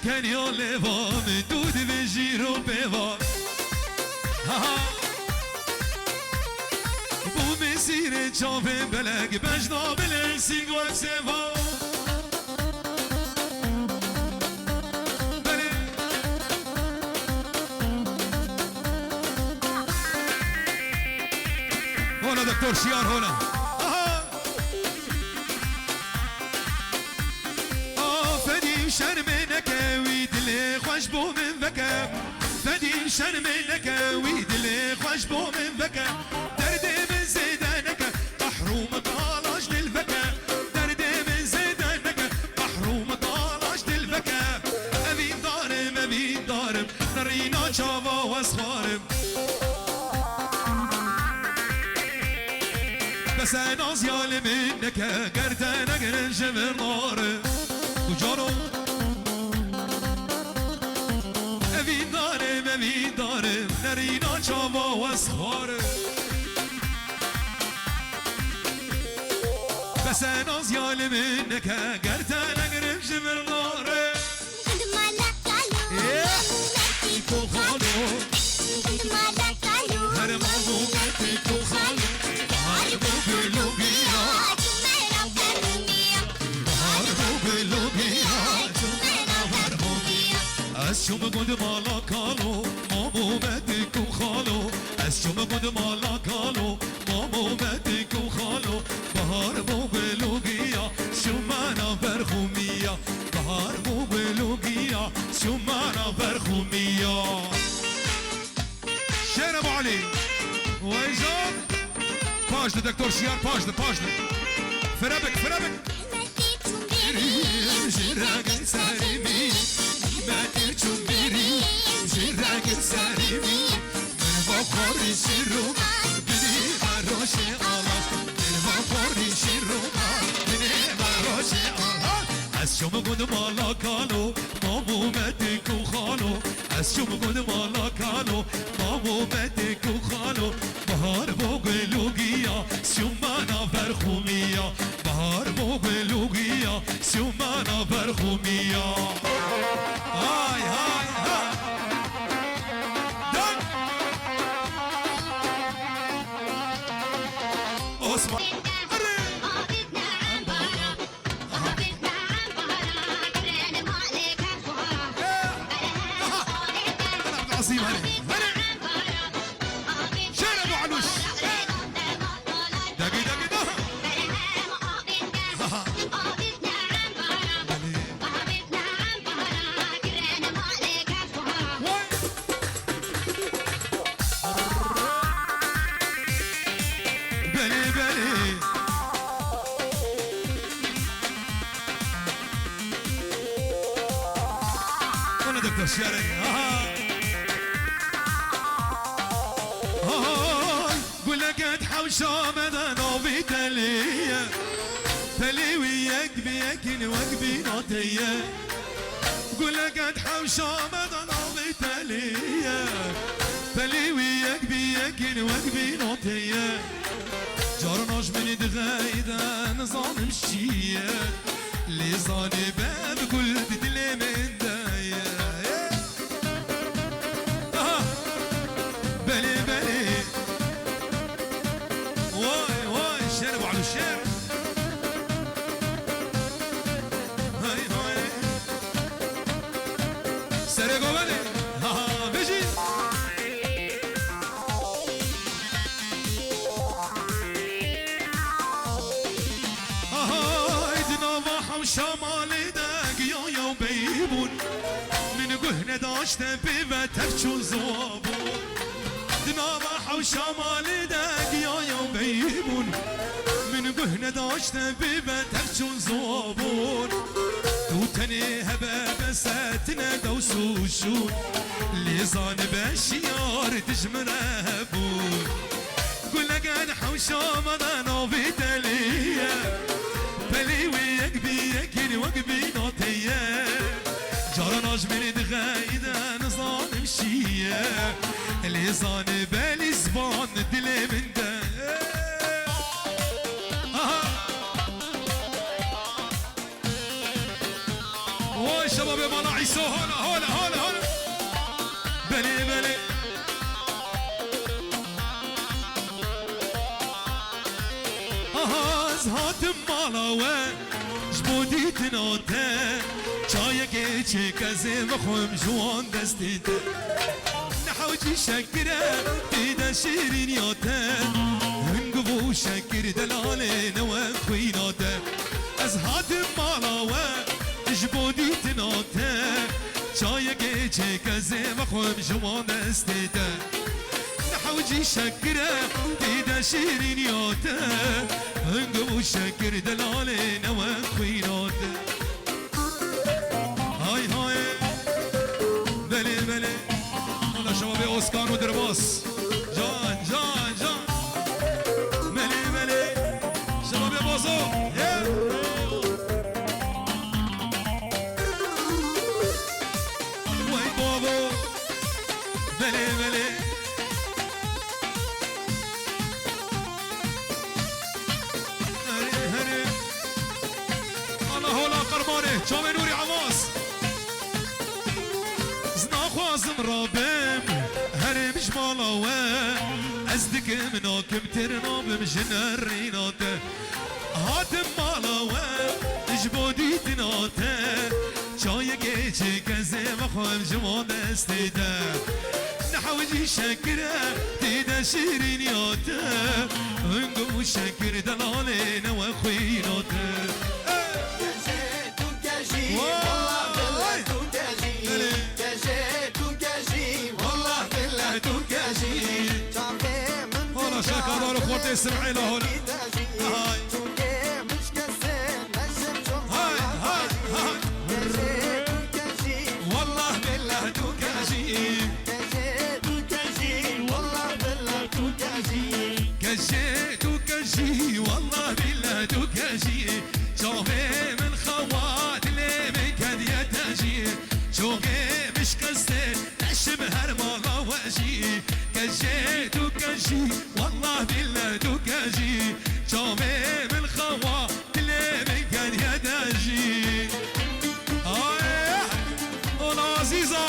كان يوليفا من دود بجيرو بيفا بو مسيرة شافي بلق بجنا بالانسيق وكسيفا هنا دكتور شيار هنا فدي شرمنك ويدلي خوش بو من بكا فدي شرمنك ويدلي خوش بو من بكا دردي من زيدانك محروم طالاش للبكا دردي من زيدانك محروم طالاش للبكا أبين دارم نرينا شافا واسخارم بس انا زيال منك قردان اقرنش من نار وجارو ابين دارم نرينا شابا واسخار بس انا زيال منك قردان اقرنش من نار نتيكو خالو هرمانو نتيكو خالو هاربو بلوبيا هاربو بلوبيا اشوم قد مالا كالو مامو بديكو خالو اشوم قد مالا كالو مامو بديكو خالو بهاربو بلوبيا شمانا برخوميا بهاربو بلوبيا شمانا برخوميا شير ابو علي ويجاب باجد دكتور شيار باجد فرابك جراق سارمي ما ترجم بري جراق سارمي من بخور شروع بني باروشي الله من بخور شروع بني باروشي الله اشوم قد مالا كانو مامو مدكو خانو اشوم قد مالا كانو مامو مدكو خانو بهار بوغلوگیا شمانا برخومیا بهار بوغلوگیا شمانا برخومیا های دن عثمان عظيم هني قلقت حوشة مدنا بتلية تلي وياك بياكل وقبي ناطية قلقت حوشة مدنا بتلية تلي وياك بياكل وقبي ناطية جارناش من دغايدة نظام مشية اللي صاني باب كل بدلي من داية بلي واي شارب على الشارع هاي سرقوا بلي بيجي دنافا وشمالي داق يا وبيبون من قهنا داشت بيبتك شو زوابون دنافا وشمالي داق يا وبيبون من قهنا داشت بيبتك شو زوابون توتني هبا بساتنا دوسوشون ليزان بشيار تجمرهبون قل لك انا حوشة مضانا بتليه بلي وياك بياكل وقبي ناطيه جارناش من دغايدة نظام مشيه ليزان بالي زبان دلي من ده واي شباب يا مانا عيسو مالاوه جبودی تناته چای گیچه کزه بخوام جوان دستیته نحوجی شکره دیده شیرین یاته هنگو بو شکر دلاله نوه خویناته از هاتم مالاوه جبودی تناته چای گیچه کزه بخوام جوان دستیته نحوجی شکره دیده شیرین یاته هنگو بو شکر دلاله نوه خویناته های های بله بله حالا شباب اسکان و درباس جان جان جان بله بله شباب بازو وای بابا بله بله هره هره حالا حالا قربانه جام نوری عماس زناخوازم رابم هرمش مالاوه ازدك مناكم ترنابم جنر ريناته هاتم مالاوه اجبودي تناته شاي گيچه كزي مخوام جوان استيده نحوجي شكره تيده شيرين ياته هنگو شكر دلالين وخويناته والله شاكر دار اخوتي سمعي له هون هاي هاي هاي هاي والله بالله توكاجي كجي توكاجي والله بالله توكاجي شوفي من خوات اللي بكد يتاجي شوفي مش كستي نشم هرمالا واجي كجي توكاجي والله بالله توكاجي شوفي من خوات اللي بكد يتاجي هاي والله عزيزة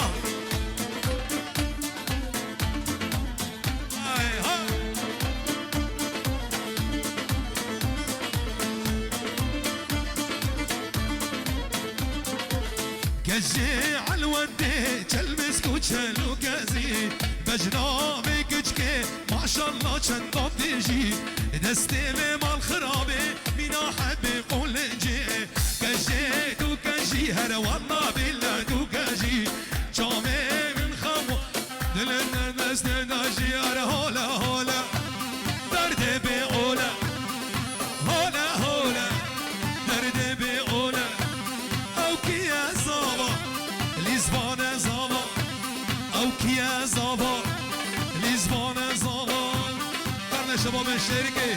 هاي هاي كجي عالودي تلمس كوتشلو كازي بجنابي كجكي ما شاء الله چند تيجي دستي مال خرابي بنا حبي قول جي كجي تو كجي هلا والله بالله تو كجي جامي من خمو دلنا دستي داجي هولا هولا درد بيقولا هولا هولا درد بيقولا او كيا زابا لزبان زابا او كيا زابا لزبان زابا قرن شباب الشركه